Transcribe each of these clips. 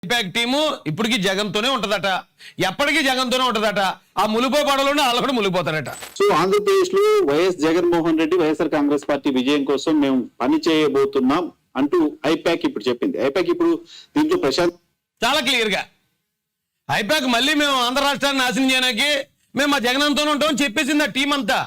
I-PAC team ఇప్పటికీ జగన్తోనే ఉంటదట, ఎప్పటికీ జగన్తోనే ఉంటదట. ఆ ములిపో పడలోనే వాళ్ళు కూడా ములిపోతారట. సో ఆంధ్రప్రదేశ్ లో వైఎస్ జగన్మోహన్ రెడ్డి వైఎస్ఆర్ కాంగ్రెస్ పార్టీ విజయం కోసం మేము పని చేయబోతున్నాం అంటూ ఐపాక్ ఇప్పుడు చెప్పింది. ఐపాక్ ఇప్పుడు దీంట్లో ప్రశాంత్ చాలా క్లియర్ గా ఐపాక్ మళ్ళీ మేము ఆంధ్ర రాష్ట్రాన్ని నాశనం చేయడానికి మేము మా జగనంతోనే ఉంటామని చెప్పేసింది ఆ టీం అంతా.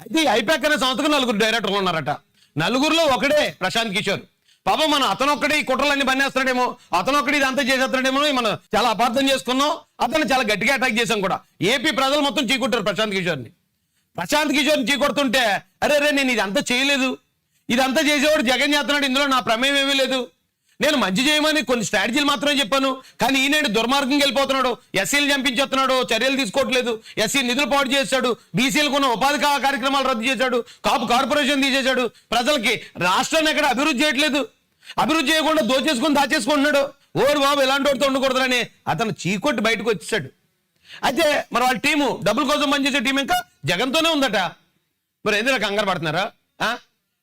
అయితే ఐపాక్ అనే సంస్థకు 4 డైరెక్టర్లు ఉన్నారట. 4గురిలో ఒకడే ప్రశాంత్ కిషోర్. పాపం మనం అతనొక్కడే ఈ కుట్రలన్నీ పనిచేస్తున్నాడేమో, అతనొక్కడి ఇదంతా చేసేస్తున్నాడేమో మనం చాలా అపార్థం చేసుకున్నాం. అతను చాలా గట్టిగా అటాక్ చేశాం కూడా. ఏపీ ప్రజలు మొత్తం చీకొట్టారు ప్రశాంత్ కిషోర్ని. ప్రశాంత్ కిషోర్ని చీకొడుతుంటే అరే నేను ఇదంతా చేయలేదు, ఇదంతా చేసేవాడు జగన్ చేస్తున్నాడు, ఇందులో నా ప్రమేయం ఏమీ లేదు, నేను మంచి చేయమని కొన్ని స్ట్రాటజీలు మాత్రమే చెప్పాను, కానీ ఈనాడు దుర్మార్గంగా వెళ్ళిపోతున్నాడు, ఎస్సీలు చంపించేస్తున్నాడు, చర్యలు తీసుకోవట్లేదు, ఎస్సీ నిధులు పాటు చేశాడు, బీసీలకు ఉన్న ఉపాధి కార్యక్రమాలు రద్దు చేశాడు, కాపు కార్పొరేషన్ తీసేశాడు, ప్రజలకి రాష్ట్రాన్ని ఎక్కడ అభివృద్ధి చేయట్లేదు, అభివృద్ధి చేయకుండా దోచేసుకొని దాచేసుకుంటున్నాడు. ఓరు బాబు ఎలాంటి వాడితో ఉండకూడదని అతను చీకొట్టి బయటకు వచ్చేసాడు. అయితే మరి వాళ్ళ టీము డబ్బుల కోసం పనిచేసే టీం ఇంకా జగన్తోనే ఉందట. మరి ఎందుకు కంగారు పడుతున్నారా?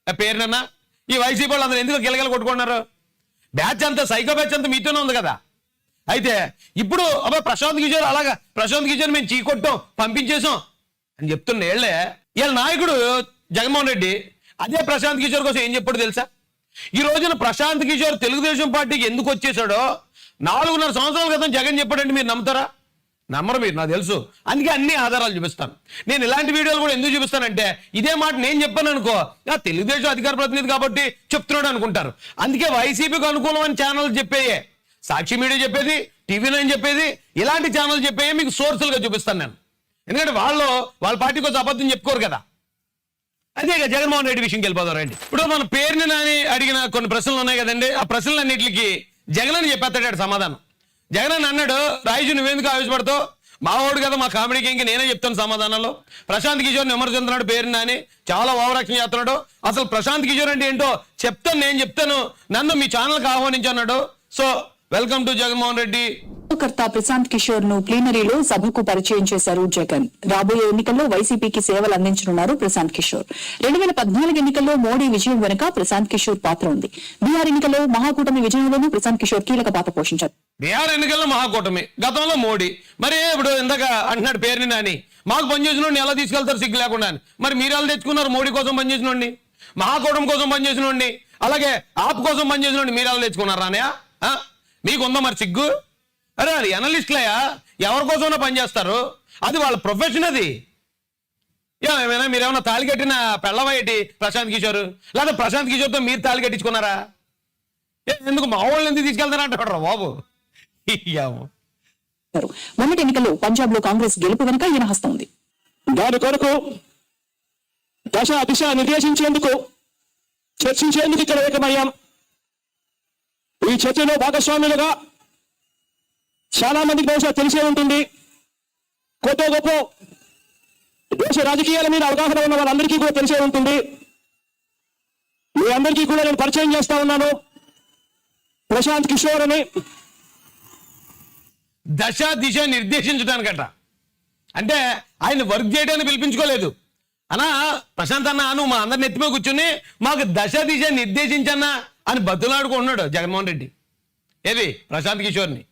పేరునన్నా ఈ వైసీపీ వాళ్ళు అందరూ ఎందుకు గిలగల కొట్టుకున్నారు? బ్యాచ్ అంతా సైకో బ్యాచ్ అంతా మీతోనే ఉంది కదా. అయితే ఇప్పుడు అబ్బా ప్రశాంత్ కిషోర్ అలాగా ప్రశాంత్ కిషోర్ మేము చీకొట్టాం పంపించేసాం అని చెప్తున్న ఏళ్లే వీళ్ళ నాయకుడు జగన్మోహన్ రెడ్డి అదే ప్రశాంత్ కిషోర్ కోసం ఏం చెప్పాడు తెలుసా? ఈ రోజున ప్రశాంత్ కిషోర్ తెలుగుదేశం పార్టీకి ఎందుకు వచ్చేసాడో 4.5 సంవత్సరాల క్రితం జగన్ చెప్పాడంటే మీరు నమ్ముతారా? నమ్మరు మీరు, నాకు తెలుసు. అందుకే అన్ని ఆధారాలు చూపిస్తాను. నేను ఇలాంటి వీడియోలు కూడా ఎందుకు చూపిస్తానంటే ఇదే మాట నేను చెప్పాను అనుకో, తెలుగుదేశం అధికార ప్రతినిధి కాబట్టి చెప్తున్నాడు అనుకుంటారు. అందుకే వైసీపీకి అనుకూలమైన ఛానల్ చెప్పేయే, సాక్షి మీడియా చెప్పేది, TV9 చెప్పేది, ఇలాంటి ఛానల్ చెప్పేయే మీకు సోర్సులుగా చూపిస్తాను నేను. ఎందుకంటే వాళ్ళ పార్టీ కోసం అబద్ధం చెప్పుకోరు కదా. అదే జగన్మోహన్ రెడ్డి విషయంకి వెళ్ళిపోతారండి. ఇప్పుడు మన పేరుని నాని అడిగిన కొన్ని ప్రశ్నలు ఉన్నాయి కదండి, ఆ ప్రశ్నలన్నింటికి జగన్ అని చెప్పేస్తాడు సమాధానం. జగన్ అన్నాడు, రాయిజు నువ్వెందుకు ఆవేశపడతావు, మా వాడు కదా మా కామెడీకి ఇంక నేనే చెప్తాను సమాధానంలో. ప్రశాంత్ కిషోర్ని విమర్శిస్తున్నాడు పేరుని నాని, చాలా ఓవరాక్షన్ చేస్తున్నాడు. అసలు ప్రశాంత్ కిషోర్ అంటే ఏంటో చెప్తాను, నేను చెప్తాను, నన్ను మీ ఛానల్కి ఆహ్వానించన్నాడు. So welcome to Jaganmohan Reddy. కర్త ప్రశాంత్ కిషోర్ ను ప్లీనరీలో సభకు పరిచయం చేశారు జగన్. రాబోయే ఎన్నికల్లో వైసీపీకి సేవలు అందించనున్నారు ప్రశాంత్ కిషోర్. 2014 ఎన్నికల్లో మోడీ విజయం వెనుక ప్రశాంత్ కిషోర్ పాత్ర ఉంది. బీహార్ ఎన్నికల్లో మహాకూటమి విజయంలోనూ ప్రశాంత్ కిషోర్ కీలక పాత్ర పోషించారు. బీహార్ ఎన్నికల్లో మహాకూటమి, గతంలో మోడీ. మరి ఇప్పుడు ఇందాక అంటున్నాడు పేరుని నాని, మాకు పనిచేసిన ఎలా తీసుకెళ్తారు సిగ్గు లేకుండా. మరి మీరు ఎలా తెచ్చుకున్నారు? మోడీ కోసం పనిచేసినోడిని, మహాకూటమి కోసం పనిచేసినోడిని, అలాగే ఆప్ కోసం పనిచేసినోడిని మీరు ఎలా తెచ్చుకున్నారా అన్నయ్య? మీకుందా మరి సిగ్గు? అరే అది అనలిస్టులయ్యా, ఎవరి కోసమైనా పనిచేస్తారు, అది వాళ్ళ ప్రొఫెషన్. అది ఏమైనా మీరేమన్నా తాళి కట్టిన పెళ్ళవయ్యేటి ప్రశాంత్ కిషోర్, లేదా ప్రశాంత్ కిషోర్తో మీరు తాళి కట్టించుకున్నారా? ఎందుకు మా వాళ్ళని ఎందుకు తీసుకెళ్తారంటాడు బాబు. మొన్నటి ఎన్నికల్లో పంజాబ్ లో కాంగ్రెస్ గెలుపు వెనుక ఈయన హస్తం ఉంది. దాని కొరకు దశ దిశ నిర్దేశించేందుకు చర్చించేందుకు ఇక్కడ ఏకమయ్యాం. ఈ చర్చలో భాగస్వాములుగా చాలా మందికి బహుశా తెలిసే ఉంటుంది, కొత్త గొప్ప దేశ రాజకీయాల మీద అవగాహన ఉన్న వాళ్ళందరికీ కూడా తెలిసే ఉంటుంది. మీ అందరికీ కూడా నేను పరిచయం చేస్తా ఉన్నాను. ప్రశాంత్ కిషోర్ అని దశ దిశ నిర్దేశించడానికట. అంటే ఆయన వర్క్ చేయడానికి పిలిపించుకోలేదు. అన్నా ప్రశాంత్ అన్న నువ్వు మా అందరిని ఎత్తిమే కూర్చుని మాకు దశ దిశ నిర్దేశించన్నా అని బతులాడుకుంటున్నాడు జగన్మోహన్ రెడ్డి. ఏది ప్రశాంత్ కిషోర్ని.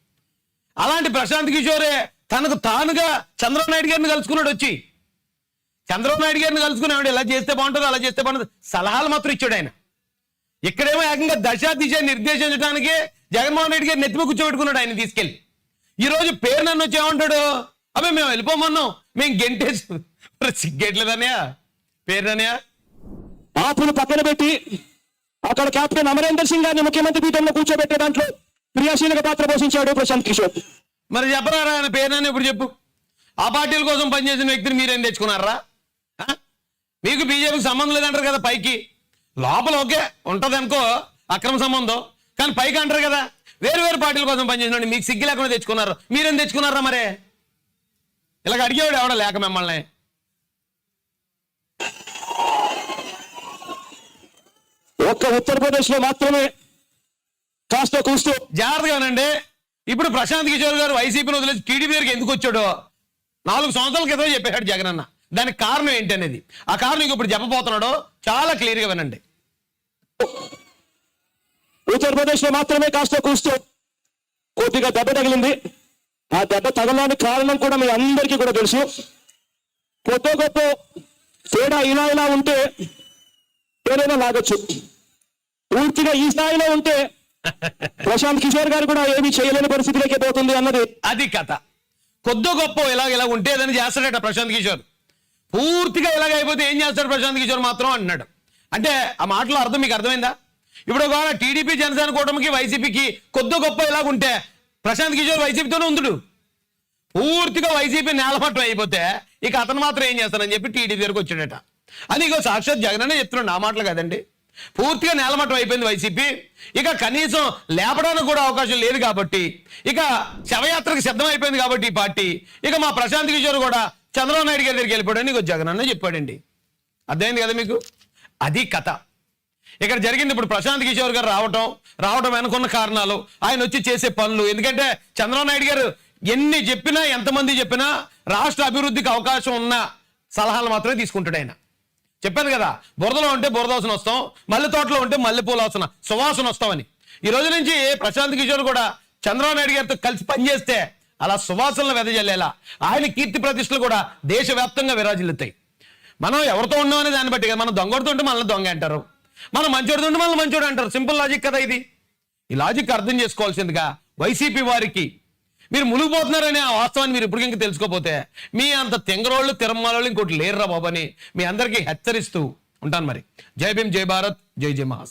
అలాంటి ప్రశాంత్ కిషోరే తనకు తానుగా చంద్రబాబు నాయుడు గారిని కలుసుకున్నాడు. వచ్చి చంద్రబాబు నాయుడు గారిని కలుసుకున్నాడు, ఇలా చేస్తే బాగుంటుంది, అలా చేస్తే బాగుంటుంది, సలహాలు మాత్రం ఇచ్చాడు ఆయన. ఇక్కడేమో ఏకంగా దశ దిశ నిర్దేశించడానికి జగన్మోహన్ రెడ్డి గారిని నెత్తిమ కూర్చోబెట్టుకున్నాడు ఆయన తీసుకెళ్ళి. ఈ రోజు పేరు నన్ను వచ్చి ఏమంటాడు, అబ్బాయి మేము వెళ్ళిపోమన్నాం, మేము గెంటేసి సిగ్గేట్లేదన్నయా పేరునన్నయా. ఆపును పక్కన పెట్టి అక్కడ కెప్టెన్ అమరేందర్ సింగ్ గారిని ముఖ్యమంత్రి పీఠంలో కూర్చోబెట్టే దాంట్లో క్రియాశీలక పాత్ర పోషించాడు ప్రశాంత్ కిషోర్. మరి చెప్పరారా ఆయన పేరునని ఇప్పుడు చెప్పు. ఆ పార్టీల కోసం పనిచేసిన వ్యక్తిని మీరేం తెచ్చుకున్నారా? మీకు బీజేపీకి సంబంధం లేదంటారు కదా పైకి, లోపల ఓకే ఉంటది అనుకో అక్రమ సంబంధం, కానీ పైకి అంటారు కదా వేరు వేరు పార్టీల కోసం పనిచేసిన మీకు సిగ్గు లేకుండా తెచ్చుకున్నారు. మీరేం తెచ్చుకున్నారా? మరే ఇలాగ అడిగేవాడు ఎవడ లేక మిమ్మల్ని. ఒక్క ఉత్తరప్రదేశ్ లో మాత్రమే కాస్త కూస్తూ జాగ్రత్తగానండి. ఇప్పుడు ప్రశాంత్ కిషోర్ గారు వైసీపీని వదిలేసి టీడీపీ దగ్గరికి ఎందుకు వచ్చాడో 4 సంవత్సరాల క్రితం చెప్పాడు జగన్ అన్న. దానికి కారణం ఏంటి అనేది, ఆ కారణం ఇప్పుడు చెప్పబోతున్నాడో చాలా క్లియర్గా వినండి. ఉత్తరప్రదేశ్ లో మాత్రమే కాస్త కూస్తూ కొద్దిగా దెబ్బ తగిలింది. ఆ దెబ్బ తగలడానికి కారణం కూడా మీ అందరికీ కూడా తెలుసు. కొద్ది గొప్ప తేడా ఇలా ఉంటే ఏదైనా లాగొచ్చు. పూర్తిగా ఈ స్థాయిలో ఉంటే ప్రశాంత్ కిషోర్ గారు కూడా ఏమీ చేయలేని పరిస్థితిలోకి పోతుంది అన్నది అది కథ. కొద్దో గొప్ప ఇలా ఉంటే ఏదైనా చేస్తాడట ప్రశాంత్ కిషోర్. పూర్తిగా ఇలాగ అయిపోతే ఏం చేస్తాడు ప్రశాంత్ కిషోర్ మాత్రం అంటున్నాడు. అంటే ఆ మాటలో అర్థం మీకు అర్థమైందా? ఇప్పుడు ఒకవేళ టీడీపీ జనసేన కూటమికి వైసీపీకి కొద్దో గొప్ప ఇలాగుంటే ప్రశాంత్ కిషోర్ వైసీపీతోనే ఉందుడు. పూర్తిగా వైసీపీ నేలమట్టం అయిపోతే ఇక అతను మాత్రం ఏం చేస్తానని చెప్పి టీడీపీ దగ్గరకు వచ్చాడట. అది ఇక సాక్షాత్ జగన్ అనే చెప్తున్నాడు, ఆ మాటలు కదండి. పూర్తిగా నేలమట్టం అయిపోయింది వైసీపీ. ఇక కనీసం లేపడానికి కూడా అవకాశం లేదు కాబట్టి, ఇక శవయాత్రకు సిద్ధం అయిపోయింది కాబట్టి ఈ పార్టీ, ఇక మా ప్రశాంత్ కిషోర్ కూడా చంద్రబాబు నాయుడు గారి దగ్గరికి వెళ్ళిపోయాడని ఇక జగన్ అన్న చెప్పాడండి. అర్థమైంది కదా మీకు? అది కథ ఇక్కడ జరిగింది. ఇప్పుడు ప్రశాంత్ కిషోర్ గారు రావటం వెనుకున్న కారణాలు, ఆయన వచ్చి చేసే పనులు. ఎందుకంటే చంద్రబాబు నాయుడు గారు ఎన్ని చెప్పినా, ఎంతమంది చెప్పినా రాష్ట్ర అభివృద్ధికి అవకాశం ఉన్న సలహాలు మాత్రమే తీసుకుంటాడు ఆయన. చెప్పాను కదా, బురదలో ఉంటే బురద వాసన వస్తాం, మల్లె తోటలో ఉంటే మల్లెపూల వాసన సువాసన వస్తామని. ఈ రోజు నుంచి ప్రశాంత్ కిషోర్ కూడా చంద్రబాబు నాయుడు గారితో కలిసి పనిచేస్తే అలా సువాసనలు వెదజల్లేలా ఆయన కీర్తి ప్రతిష్టలు కూడా దేశవ్యాప్తంగా విరాజిల్లుతాయి. మనం ఎవరితో ఉన్నాం అనే దాన్ని బట్టి కదా. మనం దొంగడుతుంటే మనల్ని దొంగ అంటారు, మనం మంచోడుతుంటే మనల్ని మంచోడు అంటారు. సింపుల్ లాజిక్ కదా ఇది. ఈ లాజిక్ అర్థం చేసుకోవాల్సిందిగా వైసీపీ వారికి మీరు మునిగిపోతున్నారనే ఆ వాస్తవాన్ని మీరు ఇప్పటికి ఇంకా తెలుసుకోపోతే మీ అంత తెంగరోళ్ళు తిరమాలోళ్ళు ఇంకోటి లేరురా బాబు అని మీ అందరికీ హెచ్చరిస్తూ ఉంటాను. మరి జై భీమ్, జై భారత్, జై జై మహాస్.